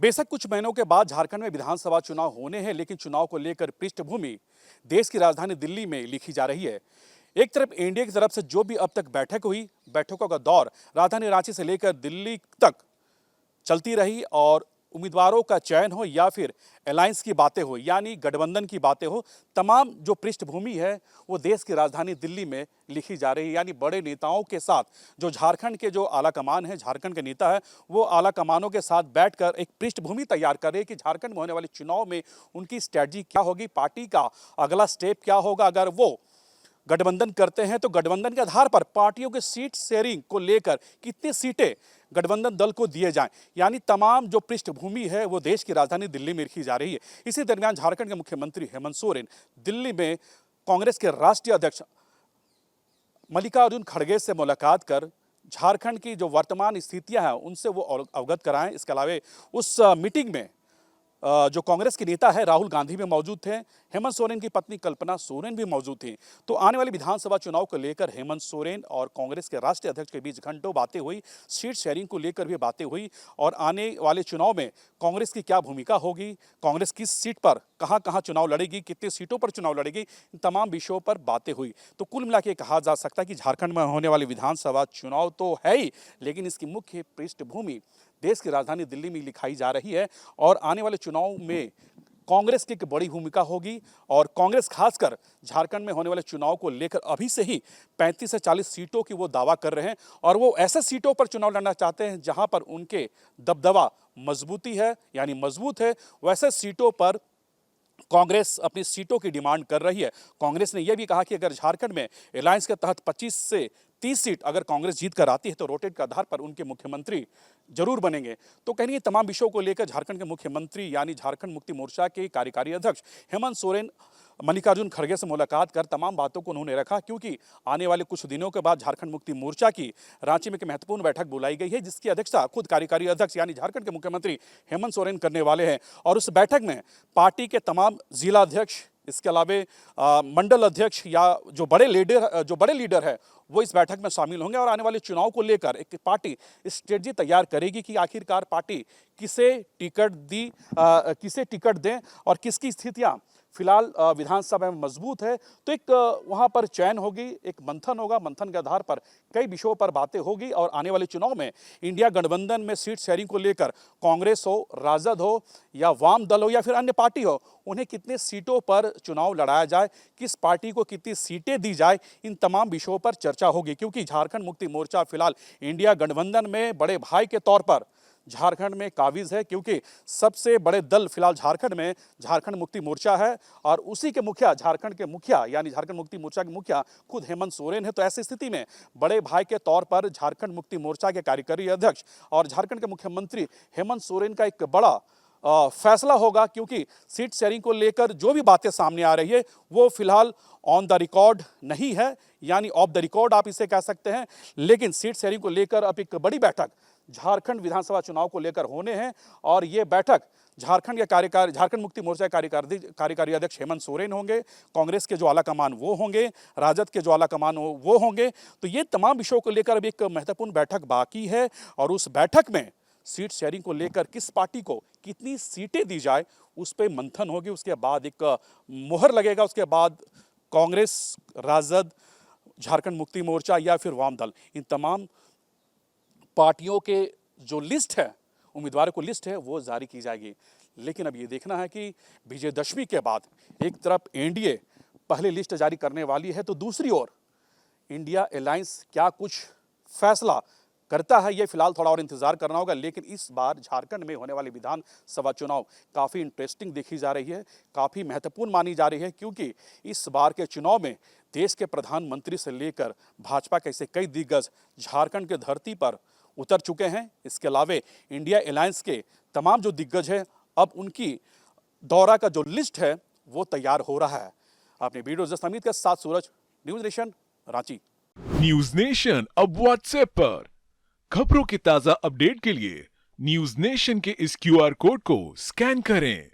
बेशक कुछ महीनों के बाद झारखंड में विधानसभा चुनाव होने हैं, लेकिन चुनाव को लेकर पृष्ठभूमि देश की राजधानी दिल्ली में लिखी जा रही है। एक तरफ एनडीए की तरफ से जो भी अब तक बैठक हुई, बैठकों का दौर राजधानी रांची से लेकर दिल्ली तक चलती रही और उम्मीदवारों का चयन हो या फिर अलायंस की बातें हो, यानी गठबंधन की बातें हो, तमाम जो पृष्ठभूमि है वो देश की राजधानी दिल्ली में लिखी जा रही है। यानी बड़े नेताओं के साथ जो झारखंड के जो आला कमान है, झारखंड के नेता है, वो आला कमानों के साथ बैठकर एक पृष्ठभूमि तैयार कर रहे हैं कि झारखंड में होने वाले चुनाव में उनकी स्ट्रैटेजी क्या होगी, पार्टी का अगला स्टेप क्या होगा। अगर वो गठबंधन करते हैं तो गठबंधन के आधार पर पार्टियों के सीट शेयरिंग को लेकर कितनी सीटें गठबंधन दल को दिए जाएं, यानी तमाम जो पृष्ठभूमि है वो देश की राजधानी दिल्ली में लिखी जा रही है। इसी दरमियान झारखंड के मुख्यमंत्री हेमंत सोरेन दिल्ली में कांग्रेस के राष्ट्रीय अध्यक्ष मल्लिकार्जुन खड़गे से मुलाकात कर झारखंड की जो वर्तमान स्थितियां हैं उनसे वो अवगत कराएं। इसके अलावा उस मीटिंग में जो कांग्रेस के नेता है राहुल गांधी भी मौजूद थे, हेमंत सोरेन की पत्नी कल्पना सोरेन भी मौजूद थी। तो आने वाली विधानसभा चुनाव को लेकर हेमंत सोरेन और कांग्रेस के राष्ट्रीय अध्यक्ष के बीच घंटों बातें हुई, सीट शेयरिंग को लेकर भी बातें हुई और आने वाले चुनाव में कांग्रेस की क्या भूमिका होगी, कांग्रेस किस सीट पर कहां चुनाव लड़ेगी, कितनी सीटों पर चुनाव लड़ेगी, इन तमाम विषयों पर बातें हुई। तो कुल मिला के कहा जा सकता है कि झारखंड में होने वाली विधानसभा चुनाव तो है ही, लेकिन इसकी मुख्य पृष्ठभूमि देश की राजधानी दिल्ली में लिखाई जा रही है और आने वाले चुनाव में कांग्रेस की एक बड़ी भूमिका होगी। और कांग्रेस खासकर झारखंड में होने वाले चुनाव को लेकर अभी से ही 35 से 40 सीटों की वो दावा कर रहे हैं और वो ऐसे सीटों पर चुनाव लड़ना चाहते हैं जहां पर उनके दबदबा मजबूती है, यानी मजबूत है। वैसे सीटों पर कांग्रेस अपनी सीटों की डिमांड कर रही है। कांग्रेस ने यह भी कहा कि अगर झारखंड में अलायंस के तहत 25 से 30 सीट अगर कांग्रेस जीत कर आती है तो रोटेट के आधार पर उनके मुख्यमंत्री जरूर बनेंगे। तो कहीं तमाम विषयों को लेकर झारखंड के मुख्यमंत्री यानी झारखंड मुक्ति मोर्चा के कार्यकारी अध्यक्ष हेमंत सोरेन मल्लिकार्जुन खड़गे से मुलाकात कर तमाम बातों को उन्होंने रखा, क्योंकि आने वाले कुछ दिनों के बाद झारखंड मुक्ति मोर्चा की रांची में एक महत्वपूर्ण बैठक बुलाई गई है, जिसकी अध्यक्षता खुद कार्यकारी अध्यक्ष यानी झारखंड के मुख्यमंत्री हेमंत सोरेन करने वाले हैं। और उस बैठक में पार्टी के तमाम जिला अध्यक्ष, इसके अलावा मंडल अध्यक्ष या जो बड़े लीडर है वो इस बैठक में शामिल होंगे और आने वाले चुनाव को लेकर एक पार्टी स्ट्रेटजी तैयार करेगी कि आखिरकार पार्टी किसे टिकट दें और किसकी स्थितियां फिलहाल विधानसभा में मजबूत है। तो एक वहां पर चयन होगी, एक मंथन होगा, मंथन के आधार पर कई विषयों पर बातें होगी और आने वाले चुनाव में इंडिया गठबंधन में सीट शेयरिंग को लेकर कांग्रेस हो, राजद हो या वाम दल हो या फिर अन्य पार्टी हो, उन्हें कितने सीटों पर चुनाव लड़ाया जाए, किस पार्टी को कितनी सीटें दी जाए, इन तमाम विषयों पर चर्चा होगी। क्योंकि झारखंड मुक्ति मोर्चा फिलहाल इंडिया गठबंधन में बड़े भाई के तौर पर झारखंड में काबिज है, क्योंकि सबसे बड़े दल फिलहाल झारखंड में झारखंड मुक्ति मोर्चा है और उसी के मुखिया, झारखंड के मुखिया यानी झारखंड मुक्ति मोर्चा के मुखिया खुद हेमंत सोरेन है। तो ऐसी स्थिति में बड़े भाई के तौर पर झारखंड मुक्ति मोर्चा के कार्यकारी अध्यक्ष और झारखंड के मुख्यमंत्री हेमंत सोरेन का एक बड़ा फैसला होगा, क्योंकि सीट शेयरिंग को लेकर जो भी बातें सामने आ रही है वो फिलहाल ऑन द रिकॉर्ड नहीं है, यानी ऑफ द रिकॉर्ड आप इसे कह सकते हैं। लेकिन सीट शेयरिंग को लेकर अब एक बड़ी बैठक झारखंड विधानसभा चुनाव को लेकर होने हैं और ये बैठक झारखंड मुक्ति मोर्चा के कार्यकारी अध्यक्ष हेमंत सोरेन होंगे, कांग्रेस के जो आला कमान वो होंगे, राजद के जो आला कमान वो होंगे। तो ये तमाम विषयों को लेकर अब एक महत्वपूर्ण बैठक बाकी है और उस बैठक में सीट शेयरिंग को लेकर किस पार्टी को कितनी सीटें दी जाए उस पर मंथन होगी। उसके बाद एक मुहर लगेगा, उसके बाद कांग्रेस, राजद, झारखंड मुक्ति मोर्चा या फिर वाम दल, इन तमाम पार्टियों के जो लिस्ट है, उम्मीदवारों को लिस्ट है, वो जारी की जाएगी। लेकिन अब ये देखना है कि विजयदशमी के बाद एक तरफ एनडीए पहले लिस्ट जारी करने वाली है तो दूसरी ओर इंडिया अलायंस क्या कुछ फैसला करता है, ये फिलहाल थोड़ा और इंतजार करना होगा। लेकिन इस बार झारखंड में होने वाली विधानसभा चुनाव काफ़ी इंटरेस्टिंग देखी जा रही है, काफ़ी महत्वपूर्ण मानी जा रही है, क्योंकि इस बार के चुनाव में देश के प्रधानमंत्री से लेकर भाजपा के ऐसे कई दिग्गज झारखंड के धरती पर उतर चुके हैं। इसके अलावा इंडिया अलायंस के तमाम जो दिग्गज हैं, अब उनकी दौरा का जो लिस्ट है वो तैयार हो रहा है। आपने वीडियो जस्ट अमित के साथ Suraj, news nation, Ranchi. News nation अब व्हाट्सएप पर खबरों की ताजा अपडेट के लिए न्यूज नेशन के इस क्यूआर कोड को स्कैन करें।